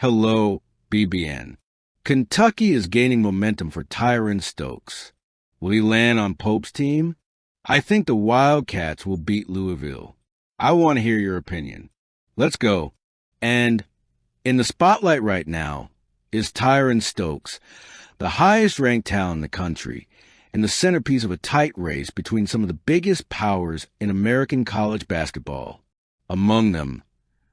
Hello, BBN. Kentucky is gaining momentum for Tyran Stokes. Will he land on Pope's team? I think the Wildcats will beat Louisville. I want to hear your opinion. Let's go. And in the spotlight right now is Tyran Stokes, the highest-ranked talent in the country, and the centerpiece of a tight race between some of the biggest powers in American college basketball. Among them,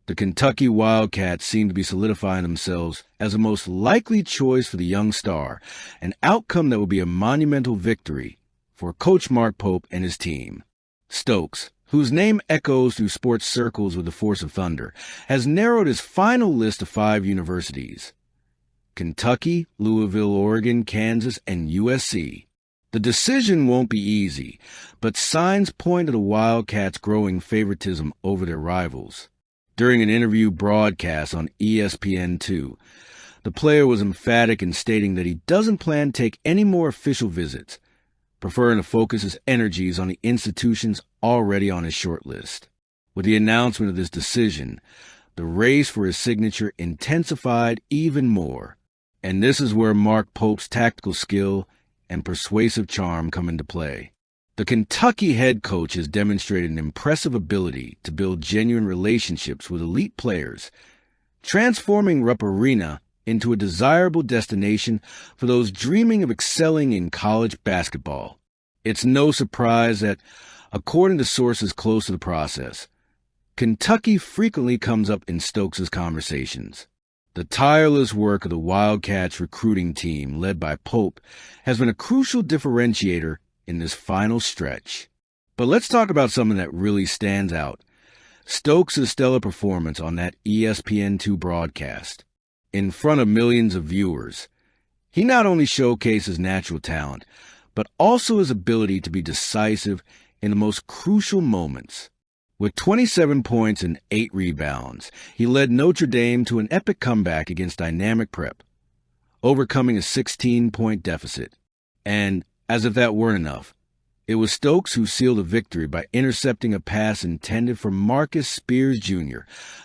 the Kentucky Wildcats seem to be solidifying themselves as the most likely choice for the young star, an outcome that will be a monumental victory for Coach Mark Pope and his team. Stokes, whose name echoes through sports circles with the force of thunder, has narrowed his final list to 5 universities: Kentucky, Louisville, Oregon, Kansas, and USC. The decision won't be easy, but signs point to the Wildcats' growing favoritism over their rivals. During an interview broadcast on ESPN2, the player was emphatic in stating that he doesn't plan to take any more official visits, preferring to focus his energies on the institutions already on his short list. With the announcement of this decision, the race for his signature intensified even more, and this is where Mark Pope's tactical skill and persuasive charm come into play. The Kentucky head coach has demonstrated an impressive ability to build genuine relationships with elite players, transforming Rupp Arena into a desirable destination for those dreaming of excelling in college basketball. It's no surprise that, according to sources close to the process, Kentucky frequently comes up in Stokes' conversations. The tireless work of the Wildcats recruiting team, led by Pope, has been a crucial differentiator in this final stretch. But let's talk about something that really stands out: Stokes' stellar performance on that ESPN2 broadcast. In front of millions of viewers, he not only showcased his natural talent, but also his ability to be decisive in the most crucial moments. With 27 points and 8 rebounds, he led Notre Dame to an epic comeback against dynamic Prep, overcoming a 16-point deficit. And as if that weren't enough, it was Stokes who sealed the victory by intercepting a pass intended for Marcus Spears Jr.,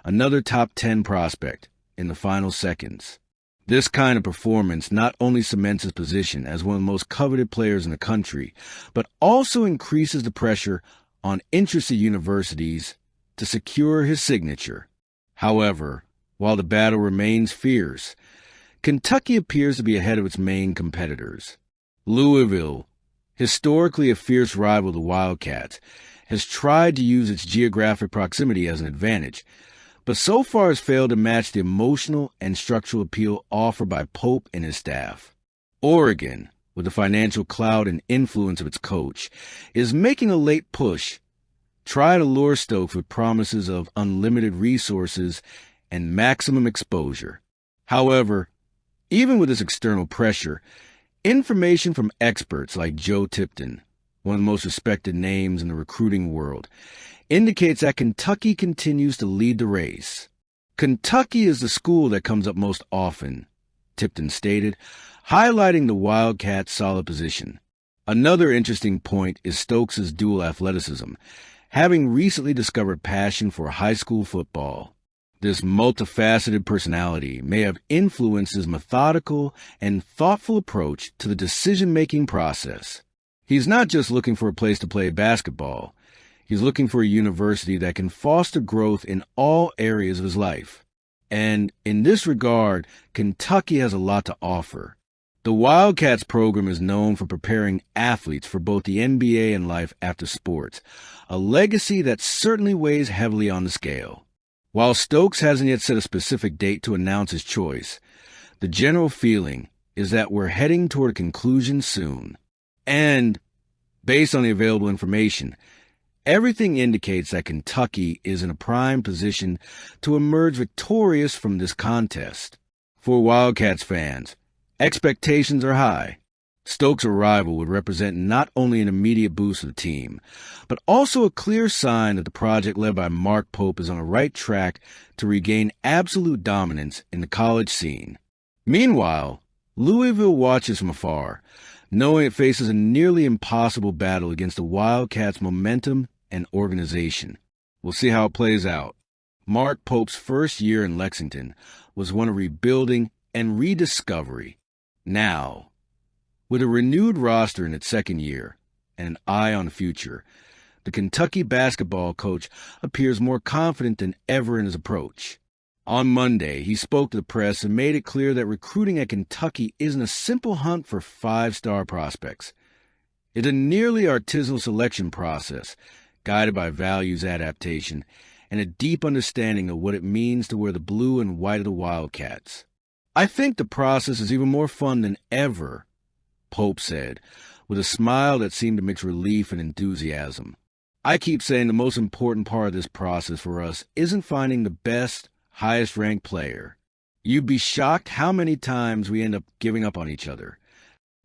another top 10 prospect, in the final seconds. This kind of performance not only cements his position as one of the most coveted players in the country, but also increases the pressure on interested universities to secure his signature. However, while the battle remains fierce, Kentucky appears to be ahead of its main competitors. Louisville, historically a fierce rival of the Wildcats, has tried to use its geographic proximity as an advantage, but so far has failed to match the emotional and structural appeal offered by Pope and his staff. Oregon, with the financial clout and influence of its coach, is making a late push, try to lure Stokes with promises of unlimited resources and maximum exposure. However, even with this external pressure, information from experts like Joe Tipton, one of the most respected names in the recruiting world, indicates that Kentucky continues to lead the race. Kentucky is the school that comes up most often, Tipton stated, highlighting the Wildcats' solid position. Another interesting point is Stokes' dual athleticism, having recently discovered passion for high school football. This multifaceted personality may have influenced his methodical and thoughtful approach to the decision-making process. He's not just looking for a place to play basketball. He's looking for a university that can foster growth in all areas of his life. And in this regard, Kentucky has a lot to offer. The Wildcats program is known for preparing athletes for both the NBA and life after sports, a legacy that certainly weighs heavily on the scale. While Stokes hasn't yet set a specific date to announce his choice, the general feeling is that we're heading toward a conclusion soon. And, based on the available information, everything indicates that Kentucky is in a prime position to emerge victorious from this contest. For Wildcats fans, expectations are high. Stokes' arrival would represent not only an immediate boost to the team, but also a clear sign that the project led by Mark Pope is on the right track to regain absolute dominance in the college scene. Meanwhile, Louisville watches from afar, knowing it faces a nearly impossible battle against the Wildcats' momentum and organization. We'll see how it plays out. Mark Pope's first year in Lexington was one of rebuilding and rediscovery. Now, with a renewed roster in its second year and an eye on the future, the Kentucky basketball coach appears more confident than ever in his approach. On Monday, he spoke to the press and made it clear that recruiting at Kentucky isn't a simple hunt for five-star prospects. It's a nearly artisanal selection process, guided by values adaptation and a deep understanding of what it means to wear the blue and white of the Wildcats. "I think the process is even more fun than ever," Pope said, with a smile that seemed to mix relief and enthusiasm. "I keep saying the most important part of this process for us isn't finding the best, highest-ranked player. You'd be shocked how many times we end up giving up on each other."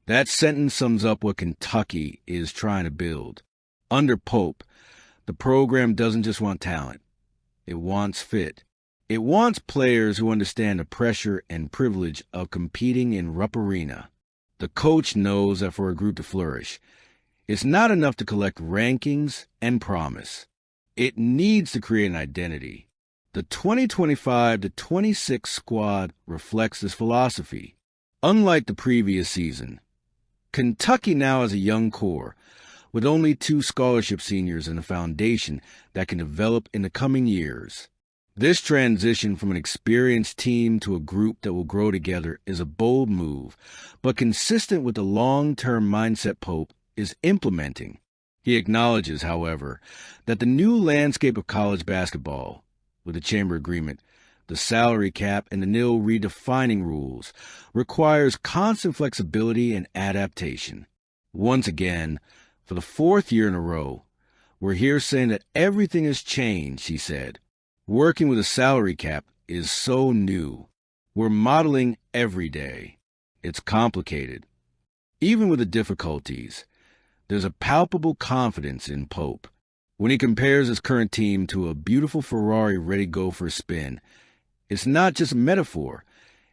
That sentence sums up what Kentucky is trying to build. Under Pope, the program doesn't just want talent. It wants fit. It wants players who understand the pressure and privilege of competing in Rupp Arena. The coach knows that for a group to flourish, it's not enough to collect rankings and promise. It needs to create an identity. The 2025-26 squad reflects this philosophy. Unlike the previous season, Kentucky now has a young core, with only 2 scholarship seniors and a foundation that can develop in the coming years. This transition from an experienced team to a group that will grow together is a bold move, but consistent with the long-term mindset Pope is implementing. He acknowledges, however, that the new landscape of college basketball, with the chamber agreement, the salary cap, and the NIL redefining rules, requires constant flexibility and adaptation. Once again, for the 4th year in a row, we're here saying that everything has changed, he said. Working with a salary cap is so new. We're modeling every day. It's complicated. Even with the difficulties, there's a palpable confidence in Pope. When he compares his current team to a beautiful Ferrari ready to go for a spin, it's not just a metaphor,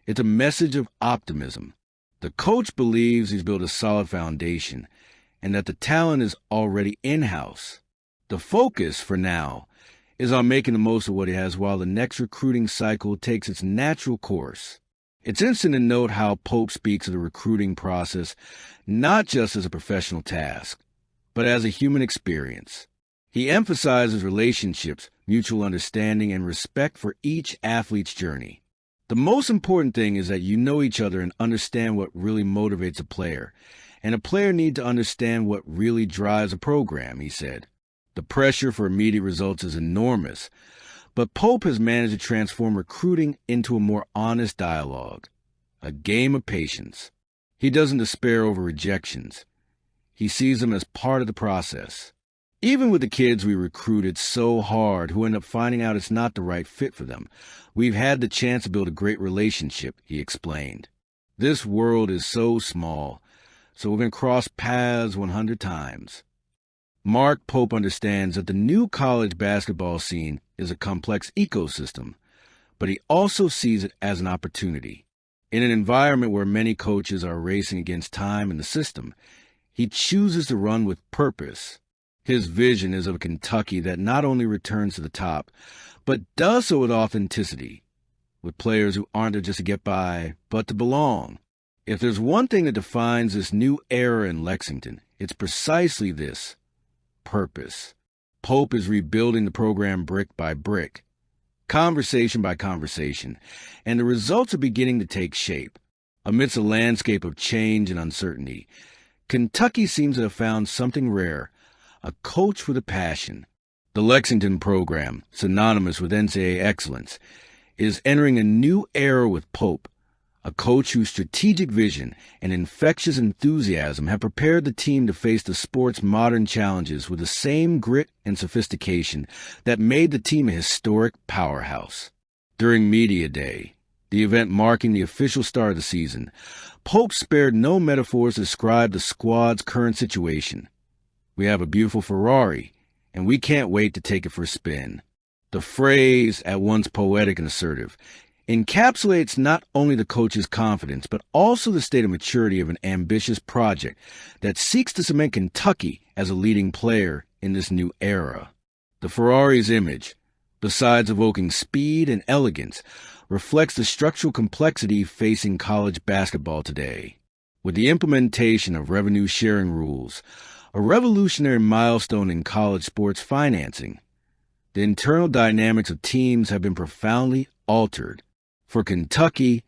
it's a message of optimism. The coach believes he's built a solid foundation and that the talent is already in-house. The focus, for now, is on making the most of what he has while the next recruiting cycle takes its natural course. It's interesting to note how Pope speaks of the recruiting process not just as a professional task, but as a human experience. He emphasizes relationships, mutual understanding, and respect for each athlete's journey. The most important thing is that you know each other and understand what really motivates a player, and a player needs to understand what really drives a program, he said. The pressure for immediate results is enormous, but Pope has managed to transform recruiting into a more honest dialogue, a game of patience. He doesn't despair over rejections. He sees them as part of the process. Even with the kids we recruited so hard who end up finding out it's not the right fit for them, we've had the chance to build a great relationship, he explained. This world is so small, so we're going to cross paths 100 times. Mark Pope understands that the new college basketball scene is a complex ecosystem, but he also sees it as an opportunity. In an environment where many coaches are racing against time and the system, he chooses to run with purpose. His vision is of a Kentucky that not only returns to the top, but does so with authenticity, with players who aren't there just to get by, but to belong. If there's one thing that defines this new era in Lexington, it's precisely this: purpose. Pope is rebuilding the program brick by brick, conversation by conversation, and the results are beginning to take shape. Amidst a landscape of change and uncertainty, Kentucky seems to have found something rare: a coach with a passion. The Lexington program, synonymous with NCAA excellence, is entering a new era with Pope, a coach whose strategic vision and infectious enthusiasm have prepared the team to face the sport's modern challenges with the same grit and sophistication that made the team a historic powerhouse. During Media Day, the event marking the official start of the season, Pope spared no metaphors to describe the squad's current situation. "We have a beautiful Ferrari, and we can't wait to take it for a spin." The phrase, at once poetic and assertive, encapsulates not only the coach's confidence, but also the state of maturity of an ambitious project that seeks to cement Kentucky as a leading player in this new era. The Ferrari's image, besides evoking speed and elegance, reflects the structural complexity facing college basketball today. With the implementation of revenue-sharing rules, a revolutionary milestone in college sports financing, the internal dynamics of teams have been profoundly altered. For Kentucky,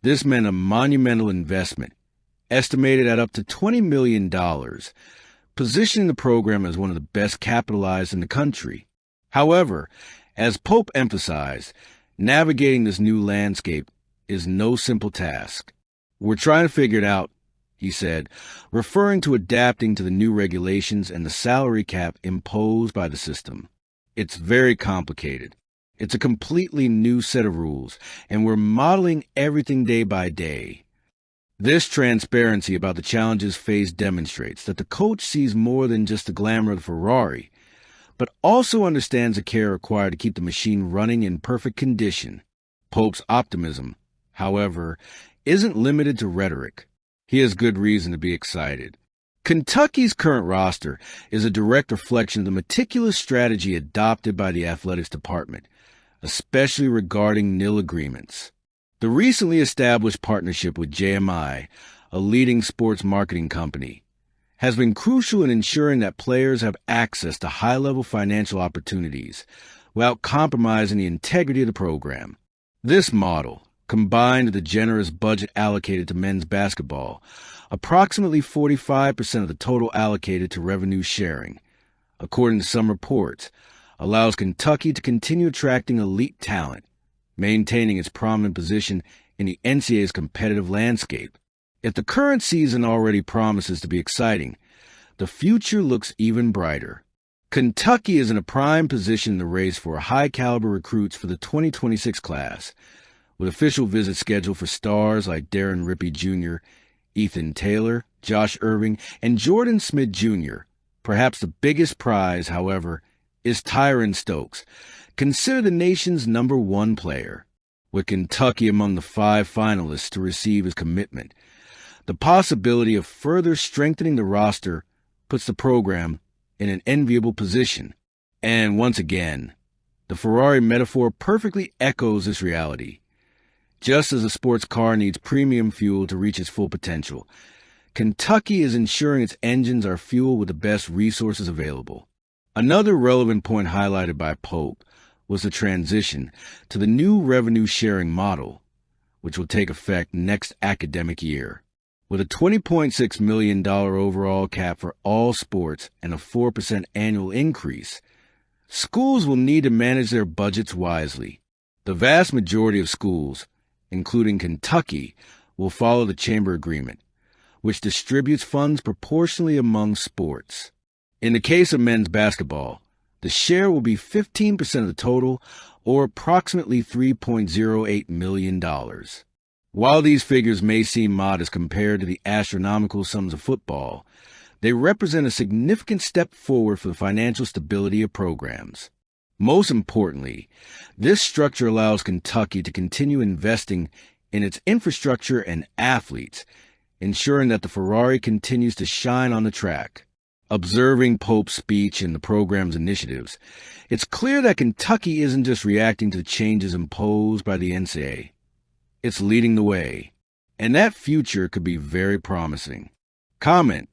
this meant a monumental investment, estimated at up to $20 million, positioning the program as one of the best capitalized in the country. However, as Pope emphasized, navigating this new landscape is no simple task. "We're trying to figure it out," he said, referring to adapting to the new regulations and the salary cap imposed by the system. "It's very complicated. It's a completely new set of rules, and we're modeling everything day by day." This transparency about the challenges faced demonstrates that the coach sees more than just the glamour of the Ferrari, but also understands the care required to keep the machine running in perfect condition. Pope's optimism, however, isn't limited to rhetoric. He has good reason to be excited. Kentucky's current roster is a direct reflection of the meticulous strategy adopted by the athletics department, especially regarding nil agreements. The recently established partnership with JMI, a leading sports marketing company, has been crucial in ensuring that players have access to high-level financial opportunities without compromising the integrity of the program. This model, combined with the generous budget allocated to men's basketball, approximately 45% of the total allocated to revenue sharing, according to some reports, allows Kentucky to continue attracting elite talent, maintaining its prominent position in the NCAA's competitive landscape. If the current season already promises to be exciting, the future looks even brighter. Kentucky is in a prime position in the race for high-caliber recruits for the 2026 class, with official visits scheduled for stars like Darren Rippey Jr., Ethan Taylor, Josh Irving, and Jordan Smith Jr. Perhaps the biggest prize, however, is Tyran Stokes, considered the nation's #1 player. With Kentucky among the 5 finalists to receive his commitment, the possibility of further strengthening the roster puts the program in an enviable position. And once again, the Ferrari metaphor perfectly echoes this reality. Just as a sports car needs premium fuel to reach its full potential, Kentucky is ensuring its engines are fueled with the best resources available. Another relevant point highlighted by Pope was the transition to the new revenue-sharing model, which will take effect next academic year. With a $20.6 million overall cap for all sports and a 4% annual increase, schools will need to manage their budgets wisely. The vast majority of schools, including Kentucky, will follow the chamber agreement, which distributes funds proportionally among sports. In the case of men's basketball, the share will be 15% of the total, or approximately $3.08 million. While these figures may seem modest compared to the astronomical sums of football, they represent a significant step forward for the financial stability of programs. Most importantly, this structure allows Kentucky to continue investing in its infrastructure and athletes, ensuring that the Ferrari continues to shine on the track. Observing Pope's speech and the program's initiatives, it's clear that Kentucky isn't just reacting to the changes imposed by the NCAA. It's leading the way, and that future could be very promising. Comment,